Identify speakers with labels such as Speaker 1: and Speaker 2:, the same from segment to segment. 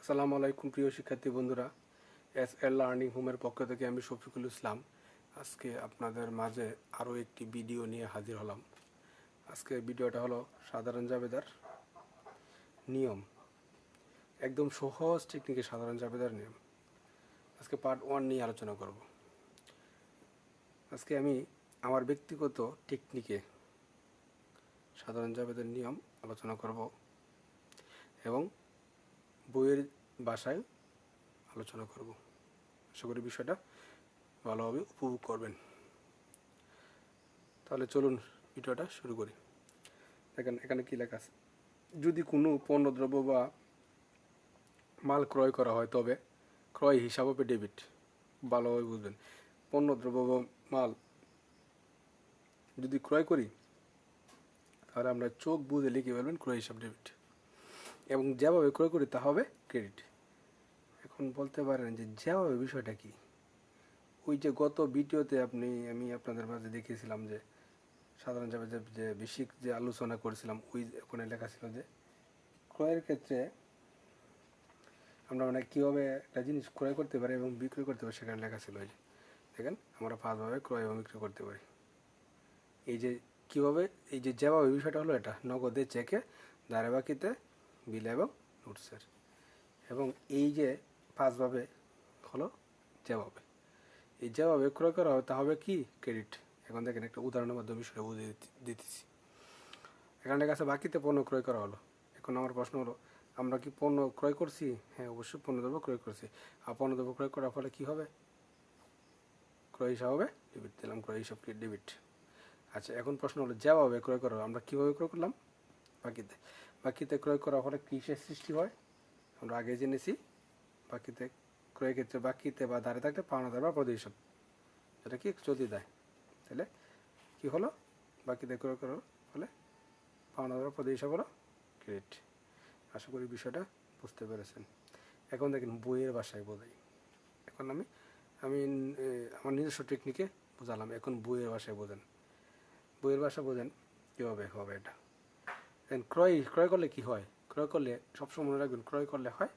Speaker 1: আসসালামু আলাইকুম প্রিয় শিক্ষার্থী বন্ধুরা, এস লার্নিং হোমের পক্ষ থেকে আমি শফিকুল ইসলাম আজকে আপনাদের মাঝে আরও একটি ভিডিও নিয়ে হাজির হলাম। আজকে ভিডিওটা হলো সাধারণ জাবেদার নিয়ম, একদম সহজ টেকনিকে সাধারণ জাবেদার নিয়ম। আজকে পার্ট 1 নিয়ে আলোচনা করব। আজকে আমি আমার ব্যক্তিগত টেকনিকে সাধারণ জাবেদার নিয়ম আলোচনা করব এবং বইয়ের ভাষায় আলোচনা করব। আশা করি বিষয়টা ভালোভাবে উপভোগ করবেন। তাহলে চলুন ভিডিওটা শুরু করি। দেখেন এখানে কি লেখা আছে, যদি কোনো পণ্যদ্রব্য বা মাল ক্রয় করা হয় তবে ক্রয় হিসাব হবে ডেবিট। ভালোভাবে বুঝবেন, পণ্যদ্রব্য বা মাল যদি ক্রয় করি তাহলে আমরা চোখ বুঝে লিখে ফেলবেন ক্রয় হিসাব ডেবিট, এবং যেভাবে ক্রয় করি তা হবে ক্রেডিট। এখন বলতে পারেন যে যেভাবে বিষয়টা কি, ওই যে গত ভিডিওতে আমি আপনাদের মাঝে দেখিয়েছিলাম যে সাধারণ যে বেসিক যে আলোচনা করেছিলাম, ওই ওখানে লেখা ছিল যে ক্রয়ের ক্ষেত্রে আমরা কীভাবে একটা জিনিস ক্রয় করতে পারি এবং বিক্রয় করতে পারি সেখানে লেখা ছিল। এই যে দেখেন, আমরা 5ভাবে ক্রয় এবং বিক্রয় করতে পারি। এই যে কীভাবে, এই যে যেভাবে বিষয়টা হলো এটা নগদে, চেকে, ধারাবাকিতে, বিল এবং নোটসের, এবং এই যে 5ভাবে হলো যেভাবে। এই যেভাবে ক্রয় করা হবে তা হবে কি ক্রেডিট। এখন দেখেন একটা উদাহরণের মাধ্যমে বিষয়টা বুঝিয়ে দিতেছি। এখানে কাছে বাকিতে পণ্য ক্রয় করা হলো। এখন আমার প্রশ্ন হলো, আমরা কি পণ্য ক্রয় করছি? হ্যাঁ, অবশ্যই পণ্যদ্রব্য ক্রয় করছি। আর পণ্যদ্রব্য ক্রয় করার ফলে কি হবে? ক্রয় হিসাব হবে ডেবিট। দিলাম ক্রয় হিসাব কি ডেবিট। আচ্ছা, এখন প্রশ্ন হলো যেভাবে ক্রয় করা, আমরা কীভাবে ক্রয় করলাম? বাকিতে। বাকিতে ক্রয় করার ফলে কিসের সৃষ্টি হয় আমরা আগে জেনেছি। বাকিতে ক্রয়ের ক্ষেত্রে বাকিতে বা দাঁড়িয়ে থাকলে পাওনাদার বা প্রতি হিসাব, এটা কি চলতি দেয়। তাহলে কি হলো? বাকিতে ক্রয় করার ফলে পাওনাদার প্রতি হিসাব হলো ক্রেডিট। আশা করি বিষয়টা বুঝতে পেরেছেন। এখন দেখেন বইয়ের ভাষায় বোঝাই। এখন আমি আমার নিজস্ব টেকনিকে বোঝালাম, এখন বইয়ের ভাষায় বোঝেন। বইয়ের ভাষা বোঝেন কীভাবে হবে এটা। দেন ক্রয় করলে কি হয়? ক্রয় করলে সবসময় মনে রাখবেন, ক্রয় করলে হয়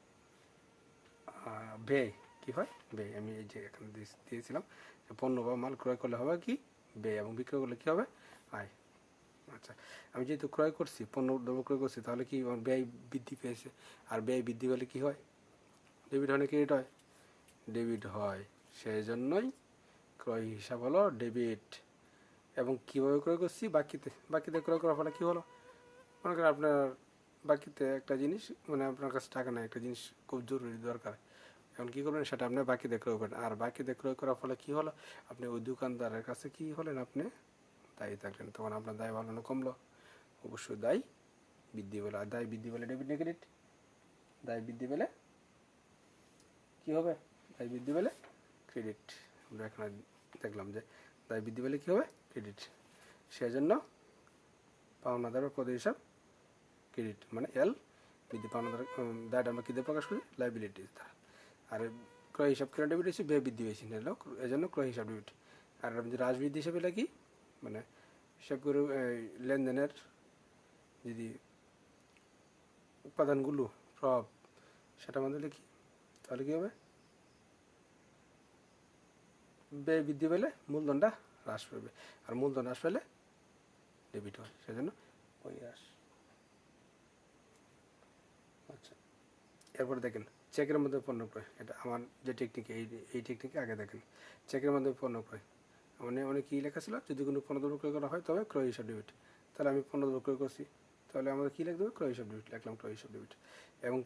Speaker 1: ব্যয়। কি হয়? ব্যয়। আমি এই যে এখানে দিয়েছিলাম যে পণ্য বা মাল ক্রয় করলে হবে কি ব্যয়, এবং বিক্রয় করলে কী হবে আয়। আচ্ছা, আমি যেহেতু ক্রয় করছি, পণ্য দ্রব্য ক্রয় করছি, তাহলে কি আমার ব্যয় বৃদ্ধি পেয়েছে। আর ব্যয় বৃদ্ধি পেলে কী হয়? ডেবিট হয় না ক্রেডিট হয়? ডেবিট হয়। সেই জন্যই ক্রয় হিসাব হলো ডেবিট। এবং কীভাবে ক্রয় করছি? বাকিতে ক্রয় করার ফলে কী হলো? মনে করেন আপনার বাকিতে একটা জিনিস, আপনার কাছে টাকা নেই, একটা জিনিস খুব জরুরি দরকার। এখন কী করবেন? সেটা আপনি বাকিতে ক্রয় করেন। আর বাকিতে ক্রয় করার ফলে কী হলো? আপনি ওই দোকানদারের কাছে কী হলেন? আপনি দায়ী থাকলেন। তখন আপনার দায় ভালো না কমলো? অবশ্যই দায় বৃদ্ধি পেলে। আর দায় বৃদ্ধি পেলে ডেবিট না ক্রেডিট? দায় বৃদ্ধি পেলে কী হবে? দায় বৃদ্ধি পেলে ক্রেডিট। আমরা এখানে দেখলাম যে দায় বৃদ্ধি পেলে কী হবে? ক্রেডিট। সেজন্য পাওনাদার প্রতি হিসাব ক্রেডিট, মানে এল বৃদ্ধি। পাওনাদার দায়টা আমরা কী দিয়ে প্রকাশ করি? লাইবিলিটিস দ্বারা। আর ক্রয় হিসাব কেন ডেবিট হয়েছে? ব্যয় বৃদ্ধি হয়েছে, এই জন্য ক্রয় হিসাব ডেবিট। আর যদি হ্রাস বৃদ্ধি হিসাবে কি, হিসাব করে লেনদেনের যদি উপাদানগুলো সব সেটা আমাদের লিখি, তাহলে কী হবে? ব্যয় বৃদ্ধি পেলে মূলধনটা হ্রাস পাবে, আর মূলধন হ্রাস পেলে ডেবিট হয়, সেজন্য ওই হ্রাস। আচ্ছা, এরপরে দেখেন চেকের মধ্যে পণ্য ক্রয়। এটা আমার যে টেকনিক, এই টেকনিকে আগে দেখেন চেকের মধ্যে পণ্য ক্রয়। অনেক কী লেখা ছিল, যদি কোনো পণ্যদ্রব্য ক্রয় করা হয় তবে ক্রয় হিসাব ডেবিট। তাহলে আমি পণ্যদ্রব্য ক্রয় করছি, তাহলে আমাদের কী লিখতে হবে? ক্রয় হিসাব ডেবিট। লিখলাম ক্রয় হিসাব ডেবিট। এবং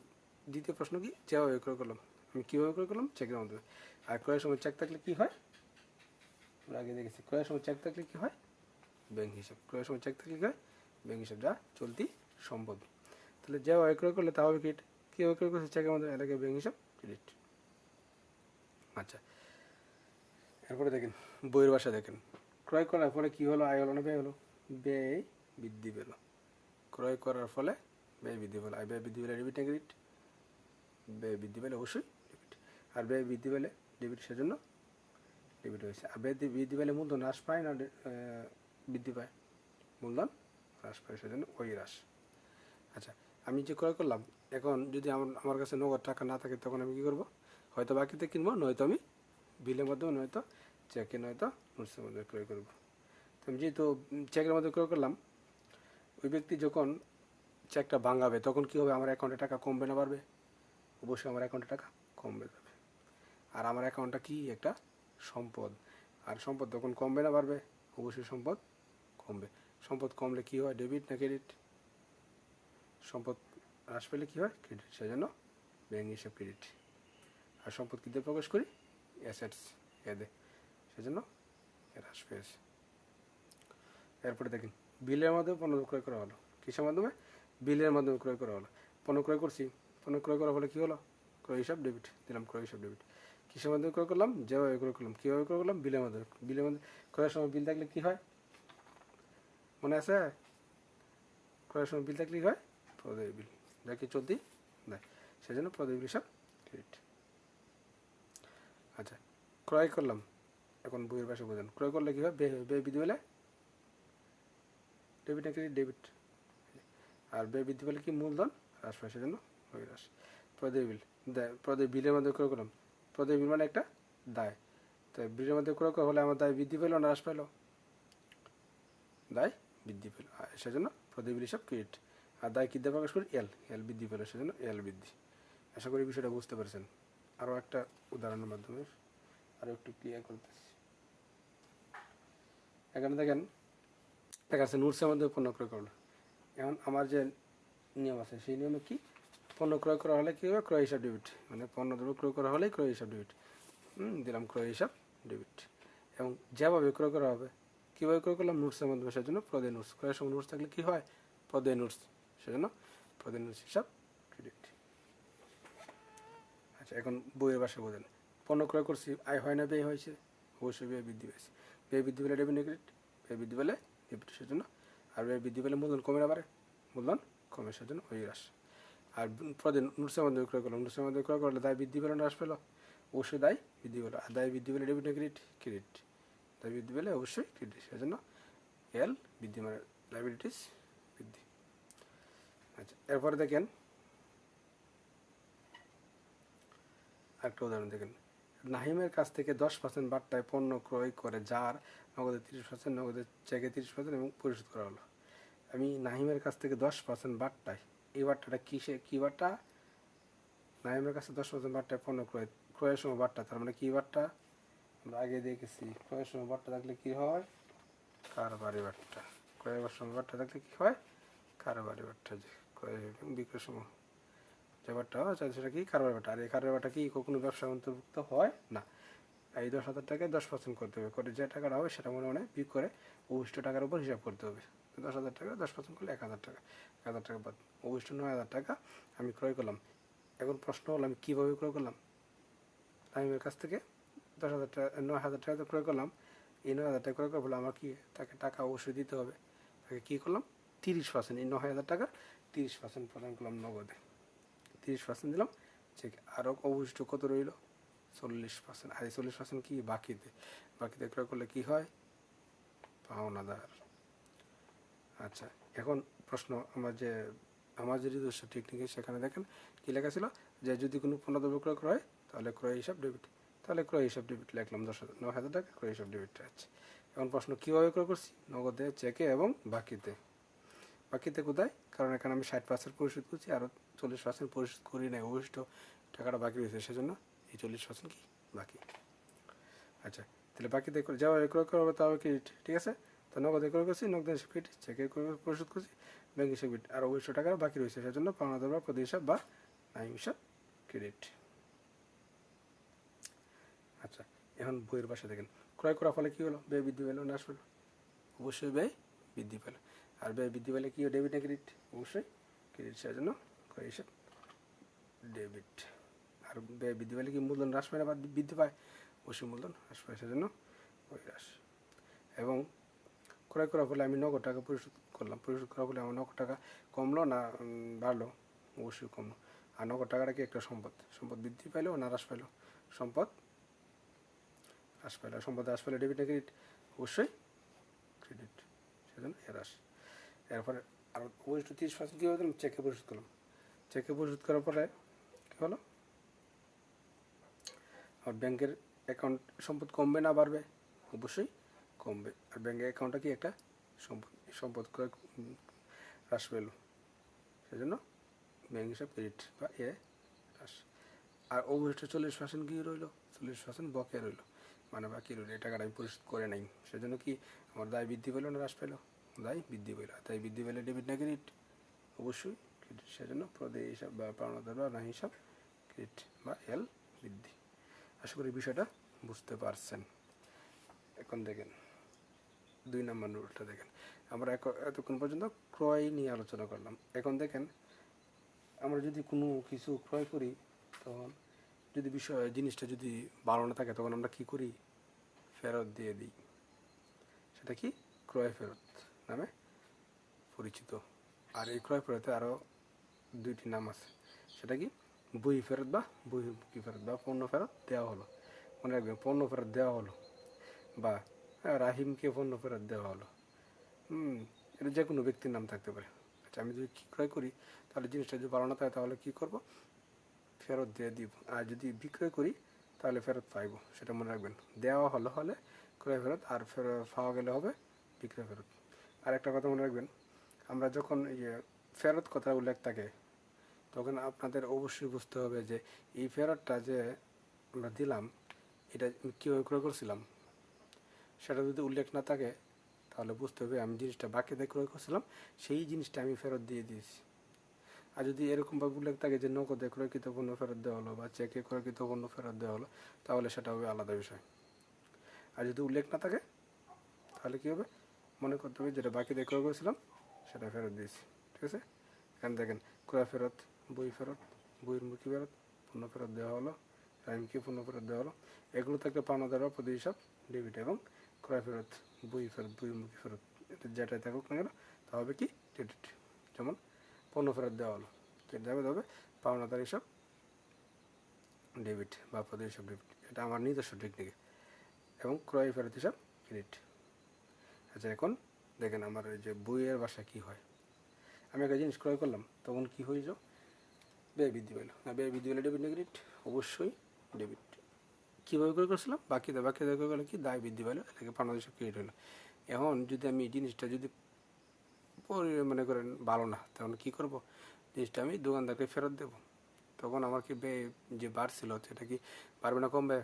Speaker 1: দ্বিতীয় প্রশ্ন কি, যেভাবে ক্রয় করলাম, আমি কীভাবে ক্রয় করলাম? চেকের মধ্যে। আর ক্রয়ের সময় চেক থাকলে কী হয়? আমরা আগে দেখেছি, ক্রয়ের সময় চেক থাকলে কী হয়? ব্যাংক হিসাব। ক্রয়ের সময় চেক থাকলে কী হয়? ব্যাংক হিসাব, যা চলতি সম্পদ। তাহলে যেভাবে ক্রয় করলে তা হবে ক্রেডিট। কীভাবে ক্রয় করছে? চেকের মধ্যে, এলাকে ব্যাংক হিসাব ক্রেডিট। আচ্ছা, এরপরে দেখেন বইয়ের ভাষা দেখেন। ক্রয় করার ফলে কী হলো? আয় হলো না ব্যয় হলো? ব্যয় বৃদ্ধি পেল। ক্রয় করার ফলে ব্যয় বৃদ্ধি পেল। আয় ব্যয় বৃদ্ধি পেলে ডেবিট না ক্রেডিট? ব্যয় বৃদ্ধি পেলে অবশ্যই ডেবিট। আর ব্যয় বৃদ্ধি পেলে ডেবিট, সেজন্য ডেবিট হয়েছে। আর ব্যয় বৃদ্ধি পেলে মূলধন হ্রাস পায় না বৃদ্ধি পায়? মূলধন হ্রাস পায়, সেজন্য ওই হ্রাস। আচ্ছা, আমি যে ক্রয় করলাম, এখন যদি আমার কাছে নগদ টাকা না থাকে তখন আমি কী করবো, হয়তো বাকিতে কিনবো, নয়তো আমি বিলের মাধ্যমে, নয়তো চেকে, নয়তো নোটসের মধ্যে ক্রয় করবো। তো আমি যেহেতু চেকের মধ্যে ক্রয় করলাম, ওই ব্যক্তি যখন চেকটা ভাঙাবে তখন কী হবে, আমার অ্যাকাউন্টে টাকা কমবে না বাড়বে? অবশ্যই আমার অ্যাকাউন্টে টাকা কমবে যাবে। আর আমার অ্যাকাউন্টটা কি একটা সম্পদ, আর সম্পদ তখন কমবে না বাড়বে? অবশ্যই সম্পদ কমবে। সম্পদ কমলে কী হয়, ডেবিট না ক্রেডিট? সম্পদ হ্রাস পেলে কী হয়, ক্রেডিট। সেজন্য ব্যাংক হিসাব ক্রেডিট। আর সম্পদ কী দিয়ে প্রকাশ করি, অ্যাসেটস এদে, সেজন্য হ্রাস পেয়েছে। এরপরে দেখেন বিলের মাধ্যমে পণ্য ক্রয় করা হলো। কিসের মাধ্যমে? বিলের মাধ্যমে ক্রয় করা হলো। পণ্য ক্রয় করছি, পণ্য ক্রয় করা হলে কী হলো, ক্রয় হিসাব ডেবিট দিলাম, ক্রয় হিসাব ডেবিট। কিসের মাধ্যমে ক্রয় করলাম, যেভাবে ক্রয় করলাম, কীভাবে ক্রয় করলাম, বিলের মাধ্যমে। বিলের মধ্যে ক্রয়ের সময় বিল থাকলে কী হয়, মনে আছে? ক্রয়ের সময় বিল থাকলে কী হয়, প্রদেয় বিল, যা কি চলতি দেয়, সেজন্য প্রদেয় বিল হিসাব ক্রেডিট। আচ্ছা, ক্রয় করলাম, এখন বইয়ের পাশে বোঝেন, ক্রয় করলে কী হয়, ব্যয় বৃদ্ধি পেলে ডেবিট না ক্রেডিট, ডেবিট। আর ব্যয় বৃদ্ধি পেলে কি, মূলধন হ্রাস পায়, সেজন্য ওই হ্রাস। প্রদেয় বিল, দায়, প্রদেয় বিলের মধ্যে ক্রয় করলাম, প্রদেয় বিল মানে একটা দায়। তো বিলের মধ্যে ক্রয় করা হলে আমার দায় বৃদ্ধি পেল না হ্রাস পেল, দায় বৃদ্ধি পেল, সেজন্য প্রদেয় বিল হিসাব ক্রেডিট। আর দায় কী দিয়ে প্রকাশ করি, এল বৃদ্ধি পেল, সেজন্য এল বৃদ্ধি। আশা করি বিষয়টা বুঝতে পেরেছেন। আরও একটা উদাহরণের মাধ্যমে আরও একটু ক্লিয়ার করতেছি। এখানে দেখেন দেখা যাচ্ছে নোটসের মধ্যে পণ্য ক্রয় করলো। এখন আমার যে নিয়ম আছে সেই নিয়মে কি, পণ্য ক্রয় করা হলে কী হবে, ক্রয় হিসাব ডেবিট, মানে পণ্য দ্রব্য ক্রয় করা হলেই ক্রয় হিসাব ডেবিট, দিলাম ক্রয় হিসাব ডেবিট। এবং যেভাবে ক্রয় করা হবে, কীভাবে ক্রয় করলাম, নোটসের মাধ্যমে, সেজন্য প্রদেয় নোটস। ক্রয়ের সময় নোটস থাকলে কী হয়, প্রদেয় নোটস, সেজন্য প্রদেয় নোটস হিসাব ক্রেডিট। আচ্ছা, এখন বইয়ের বাসায় বোঝেন, পণ্য ক্রয় করছি, আয় হয় না ব্যয় হয়েছে, অবশ্যই ব্যয় বৃদ্ধি পেয়েছে। ব্যয় বৃদ্ধি পেলে ডেবিট না ক্রেডিট, ব্যয় বৃদ্ধি পেলে ডেবিট, সেজন্য। আর ব্যয় বৃদ্ধি পেলে মূলধন কমে না পারে, মূলধন কমে, সেজন্য ওই হ্রাস। আর প্রদেয় নোটসের মাধ্যমে ক্রয় করলাম, নোটসের মাধ্যমে ক্রয় করলে দায় বৃদ্ধি পেল না হ্রাস পেল, অবশ্যই দায় বৃদ্ধি পেল। আর দায় বৃদ্ধি পেলে ডেবিট না ক্রেডিট, ক্রেডিট। দায় বৃদ্ধি পেলে অবশ্যই ক্রেডিট, সেজন্য এল বৃদ্ধি, মানে লাইবিলিটিস বৃদ্ধি। আচ্ছা, এরপরে দেখেন একটা উদাহরণ দেখেন, নাহিমের কাছ থেকে 10% বাট্টায় পণ্য ক্রয় করে, যার নগদে 30%, নগদে চেকে 30% এবং পরিশোধ করা হলো। আমি নাহিমের কাছ থেকে 10% বাট্টায়, এই বাট্টাটা কী বাট্টা, নাহিমের কাছে 10% বাট্টায় পণ্য ক্রয়ের সময় বাট্টা, তার মানে কী বাট্টা, আমরা আগে দেখেছি ক্রয়ের সময় বাট্টা থাকলে কী হয়, কারবারি বাট্টা। ক্রয়ের সময় বাট্টা থাকলে কী হয়, কারবারি বাট্টা। যে ক্রয় এবং বিক্রয়ের সময় যে বাট্টা হয় সেটা কি, কারবারি বাট্টা। আর এই কারবারি বাট্টা কি কখনো ব্যবসার অন্তর্ভুক্ত হয় না। এই 10,000 টাকায় 10% করতে হবে, করে যে টাকাটা হবে সেটা মনে মনে বিক করে অবশিষ্ট টাকার উপর হিসাব করতে হবে। 10,000 টাকা 10% করলে 1,000 টাকা, 1,000 টাকা বাদ, অবশিষ্ট 9,000 টাকা আমি ক্রয় করলাম। এখন প্রশ্ন হলো আমি কীভাবে ক্রয় করলাম, নাইমের কাছ থেকে 10,000 টাকা, 9,000 টাকা ক্রয় করলাম। এই 9,000 টাকা ক্রয় করার ফলে আমার কি, তাকে টাকা অবশ্যই দিতে হবে। তাকে কী করলাম, 30%, এই 9,000 টাকা 30% প্রদান করলাম নগদে, 30% দিলাম চেকে। আরও অবশিষ্ট কত রইল, 40%। আর এই 40% কি, বাকিতে। বাকিতে ক্রয় করলে কি হয়, পাওনাদার। আচ্ছা, এখন প্রশ্ন, আমার যে নিজস্ব টেকনিকে সেখানে দেখেন কী লেখা ছিল, যে যদি কোনো পণ্যদ্রব্য ক্রয় করা হয় তাহলে ক্রয় হিসাব ডেবিট, তাহলে ক্রয় হিসাব ডেবিট লিখলাম, 9,000 টাকা ক্রয় হিসাব ডেবিটটা আছে। এখন প্রশ্ন, কীভাবে ক্রয় করছি, নগদে, চেকে এবং বাকিতে। বাকিতে কোথায়, কারণ এখানে আমি 60% পরিশোধ করছি, আরও 40% পরিশোধ করি নাই, অবশিষ্ট টাকাটা বাকি রয়েছে, সেজন্য এই 40% কি, বাকি। আচ্ছা, তাহলে বাকিতে যেভাবে ক্রয় করা হবে তাহলে ক্রেডিট, ঠিক আছে। তো নগদে ক্রয় করছি, নগদে হিসাব ক্রেডিট, চেকে পরিশোধ করছি, ব্যাংক হিসাব ক্রেডিট, আর অবশিষ্ট টাকা বাকি রয়েছে, সেজন্য পাওনাদার বা প্রতি হিসাব বা নাইম হিসাব ক্রেডিট। আচ্ছা, এখন বইয়ের পাশে দেখেন, ক্রয় করার ফলে কী হলো, ব্যয় বৃদ্ধি পেল না হ্রাস পেল, অবশ্যই ব্যয় বৃদ্ধি পেল। আর ব্যয় বৃদ্ধি পেলে কী, ডেবিট না ক্রেডিট, অবশ্যই ক্রেডিট, সেজন্য ক্রয় হিসাব ডেবিট। আর ব্যয় বৃদ্ধি পেলে কি, মূলধন হ্রাস পায় না বা বৃদ্ধি পায়, অবশ্যই মূলধন হ্রাস পায়, সেজন্য ওই হ্রাস। এবং ক্রয় করার ফলে আমি নগদ টাকা পরিশোধ করলাম, পরিশোধ করার ফলে আমার নগদ টাকা কমলো না বাড়লো, অবশ্যই কমলো। আর নগদ টাকাটা কি একটা সম্পদ, সম্পদ বৃদ্ধি পাইলো না হ্রাস পাইলো, সম্পদ হ্রাস পাইলো। সম্পদ হ্রাস পাইলে ডেবিট না ক্রেডিট, অবশ্যই ক্রেডিট, সেজন্য হ্রাস। এরপরে আর অবশিষ্ট 30% কীভাবে দিলাম, চেকে পরিশোধ করলাম। চেকে পরিশোধ করার পরে কী হলো, আর ব্যাংকের অ্যাকাউন্ট সম্পদ কমবে না বাড়বে? অবশ্যই কমবে। আর ব্যাংকের অ্যাকাউন্টটা কি একটা সম্পদ, সম্পদ ক্রয় হ্রাস পেল, সেজন্য ব্যাংক হিসাব ক্রেডিট বা এ হ্রাস। আর অবশিষ্ট 40% কী রইল, 40% বকেয়া রইল, মানে বাকি রইল, এই টাকাটা আমি পরিশোধ করে নাই, সেজন্য কি আমার দায় বৃদ্ধি পেল না হ্রাস পেল? দায় বৃদ্ধি পেল। দায় বৃদ্ধি পেলে ডেবিট না ক্রেডিট? অবশ্যই ক্রেডিট। সেজন্য প্রদেয় হিসাব বা পাওনাদার বা না হিসাব ক্রেডিট বা এল বৃদ্ধি। আশা করি বিষয়টা বুঝতে পারছেন। এখন দেখেন 2 নম্বর রুলটা দেখেন। আমরা এতক্ষণ পর্যন্ত ক্রয় নিয়ে আলোচনা করলাম। এখন দেখেন আমরা যদি কোনো কিছু ক্রয় করি, তখন যদি জিনিসটা যদি ভালো না থাকে, তখন আমরা কি করি? ফেরত দিয়ে দিই। সেটা কি ক্রয় ফেরত নামে পরিচিত। আর এই ক্রয় ফেরতে আরও 2টি নাম আছে। সেটা কি বই ফেরত বা বহির্মুখী ফেরত বা পণ্য ফেরত দেওয়া হলো। মনে রাখবেন, পণ্য ফেরত দেওয়া হলো বা রাহিমকে পণ্য ফেরত দেওয়া হলো। এটা যে কোনো ব্যক্তির নাম থাকতে পারে। আচ্ছা, আমি যদি ক্রয় করি, তাহলে জিনিসটা যদি ভালো না থাকে, তাহলে কী করব? ফেরত দিয়ে দিব। আর যদি বিক্রয় করি, তাহলে ফেরত পাইব। সেটা মনে রাখবেন। দেওয়া হলে ক্রয় ফেরত, আর পাওয়া গেলে হবে বিক্রয় ফেরত। আর একটা কথা মনে রাখবেন, আমরা যখন ফেরত কথা উল্লেখ থাকে, তখন আপনাদের অবশ্যই বুঝতে হবে যে এই ফেরতটা যে আমরা দিলাম, এটা কীভাবে ক্রয় করছিলাম সেটা যদি উল্লেখ না থাকে, তাহলে বুঝতে হবে আমি জিনিসটা বাকিতে ক্রয় করছিলাম, সেই জিনিসটা আমি ফেরত দিয়ে দিয়েছি। আর যদি এরকমভাবে উল্লেখ থাকে যে নগদে ক্রয়কৃত পণ্য ফেরত দেওয়া হলো বা চেকে ক্রয়কৃত পণ্য ফেরত দেওয়া হলো, তাহলে সেটা হবে আলাদা বিষয়। আর যদি উল্লেখ না থাকে, তাহলে কী হবে? মনে করতে হবে যেটা বাকিতে ক্রয় করেছিলাম সেটা ফেরত দিয়েছি। ঠিক আছে? এখানে দেখেন ক্রয় ফেরত, বই ফেরত, বহির্মুখী ফেরত, পণ্য ফেরত দেওয়া হলো, রাহিমকে পণ্য ফেরত দেওয়া হলো। এগুলো থাকলে পাওনাদার বা প্রতি হিসাব ডেবিট, এবং ক্রয় ফেরত, বই ফেরত, বহির্মুখী ফেরত, এটা যেটাই থাকুক না কেন, তা হবে কি ক্রেডিট। যেমন পণ্য ফেরত দেওয়া হলো, যাবে তবে পাওনাদার হিসাব ডেবিট বা প্রতি হিসাব ডেবিট, এটা আমার নিজস্ব টেকনিকে। এবং ক্রয় ফেরত হিসাব ক্রেডিট। আচ্ছা, এখন দেখেন আমার এই যে বইয়ের বাসা কি হয়। আমি একটা জিনিস ক্রয় করলাম, তখন কি হইল? ব্যয় বৃদ্ধি পেল। না, ব্যয় বৃদ্ধি পেলে ডেবিট না ক্রেডিট? অবশ্যই ডেবিট। কীভাবে ক্রয় করছিলাম? বাকিতে ক্রয় করলে কি দায় বৃদ্ধি পেলো, এটাকে পাওনাদার হিসাব ক্রেডিট হলো। এখন যদি আমি জিনিসটা যদি মনে করেন ভালো না, তখন কী করব? জিনিসটা আমি দোকানদারকে ফেরত দেব। তখন আমার কি ব্যয় যে বাড়ছিল সেটা কি বাড়বে না কমবে?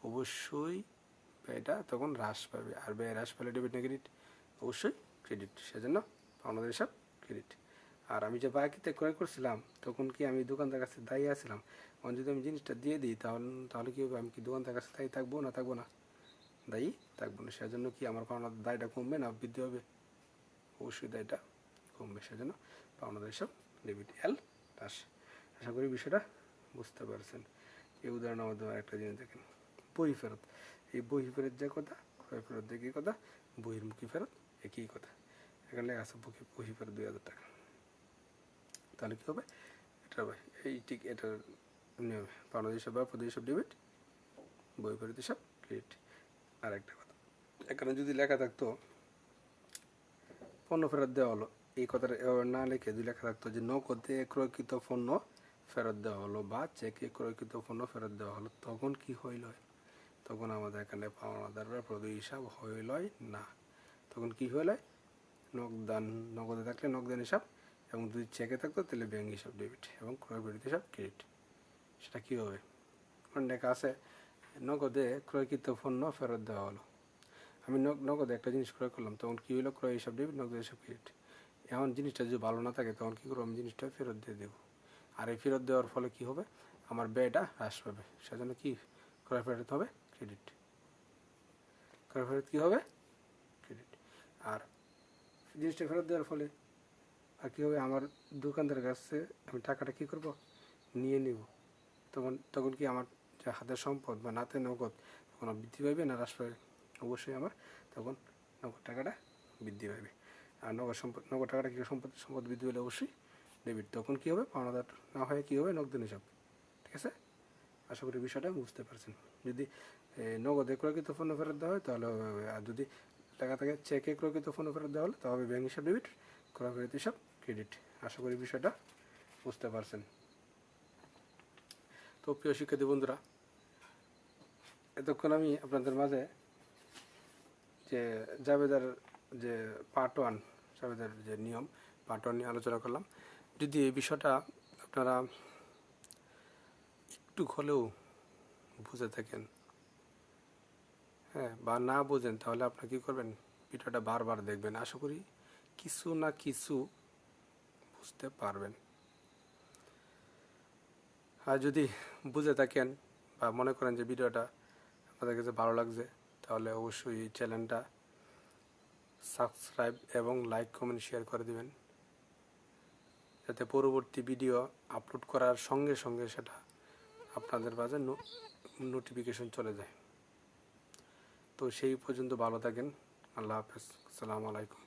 Speaker 1: অবশ্যই ব্যয়টা তখন হ্রাস পাবে। আর ব্যয় হ্রাস পেলে ডেবিট না ক্রেডিট? অবশ্যই ক্রেডিট। সেজন্য পাওনাদার হিসাব ক্রেডিট। আর আমি যে বাকিতে ক্রয় করছিলাম, তখন কি আমি দোকানদার কাছে দায়ী আছিলাম? এখন যদি আমি জিনিসটা দিয়ে দিই, তাহলে কী হবে? আমি কি দোকানদার কাছে দায়ী থাকবো না থাকবো না? দায়ী থাকবো না। সেজন্য কি আমার পাওনাদার দায়টা কমবে না বৃদ্ধি হবে? অবশ্যই দায়টা কমবে। সেজন্য পাওনাদার হিসাব ডেবিট, এল হ্রাস। আশা করি বিষয়টা বুঝতে পারছেন। এই উদাহরণের মাধ্যমে একটা জিনিস দেখেন, বই ফেরত। এই বই ফেরত যে কথা, ক্রয় ফেরত একই কথা, বহির্মুখী ফেরত একই কথা। এখানে লেখা আছে বই ফেরত 2000 টাকা। তাহলে কী হবে? এটা এই ঠিক এটার নিয়মে পাওনাদার হিসাব বা প্রতি হিসাব ডেবিট, বই ফেরত হিসাব ক্রেডিট। আর একটা কথা, এখানে যদি লেখা থাকতো পণ্য ফেরত দেওয়া হলো, এই কথাটা না লিখে যদি লেখা থাকতো যে নগদে ক্রয়কৃত পণ্য ফেরত দেওয়া হলো বা চেকে ক্রয়কৃত পণ্য ফেরত দেওয়া হলো, তখন কি হইল? তখন আমাদের এখানে পাওনাদার বা প্রতি হিসাব হইল না। তখন কি হইল? নগদে থাকলে নগদান হিসাব, এবং যদি চেকে থাকতো তাহলে ব্যাংক হিসাব ডেবিট, এবং ক্রয় বিরোধ হিসাব ক্রেডিট। সেটা কী হবে? লেখা আছে নগদে ক্রয়কৃত পণ্য ফেরত দেওয়া হলো। আমি নগদে একটা জিনিস ক্রয় করলাম, তখন কী হলো? ক্রয় হিসাব ডেবিট, নগদ হিসাব ক্রেডিট। এখন জিনিসটা যদি ভালো না থাকে, তখন কী করবো? আমি জিনিসটা ফেরত দিয়ে দেবো। আর এই ফেরত দেওয়ার ফলে কী হবে? আমার ব্যয়টা হ্রাস পাবে। সেজন্য কি ক্রয় ফেরত হবে? ক্রেডিট। ক্রয় ফেরত কী হবে? ক্রেডিট। আর জিনিসটা ফেরত দেওয়ার ফলে আর কী হবে? আমার দোকানদারের কাছে আমি টাকাটা কী করব? নিয়ে নিব। তখন কি আমার যে হাতের সম্পদ বা নাতে নগদ, তখন বৃদ্ধি পাইবে না হ্রাস পাবে? অবশ্যই আমার তখন নগদ টাকাটা বৃদ্ধি পাবে। আর নগদ টাকাটা কী সম্পদ বৃদ্ধি পেলে অবশ্যই ডেবিট। তখন কী হবে? পাওনাদার না হয় কী হবে? নগদান হিসাব। ঠিক আছে? আশা করি বিষয়টা বুঝতে পারছেন। যদি নগদে ক্রয়কৃত পণ্য ফেরত দেওয়া হয়, তাহলে হবে। আর যদি লেখা থাকে চেকে ক্রয়কৃত পণ্য ফেরত দেওয়া হলে, তাহলে ব্যাংক হিসাব ডেবিট, ক্রয় ফেরত হিসাব ক্রেডিট। আশা করি বিষয়টা বুঝতে পারছেন। তো প্রিয় শিক্ষার্থী বন্ধুরা, এতক্ষণ আমি আপনাদের মাঝে যে জাবেদার যে পার্ট 1 জাবেদার যে নিয়ম পার্ট 1 নিয়ে আলোচনা করলাম। যদি এই বিষয়টা আপনারা একটু হলেও বুঝে থাকেন, হ্যাঁ, বা না বোঝেন, তাহলে আপনারা কী করবেন, ভিডিওটা বারবার দেখবেন। আশা করি কিছু না কিছু বুঝতে পারবেন। আর যদি বুঝে থাকেন বা মনে করেন যে ভিডিওটা আপনাদের কাছে ভালো লাগছে, তাহলে অবশ্যই এই চ্যানেলটা সাবস্ক্রাইব এবং লাইক কমেন্ট শেয়ার করে দিবেন, যাতে পরবর্তী ভিডিও আপলোড করার সঙ্গে সঙ্গে সেটা আপনাদের মাঝে নোটিফিকেশন চলে যায়। তো সেই পর্যন্ত ভালো থাকেন। আল্লাহ হাফেজ। আসসালামু আলাইকুম।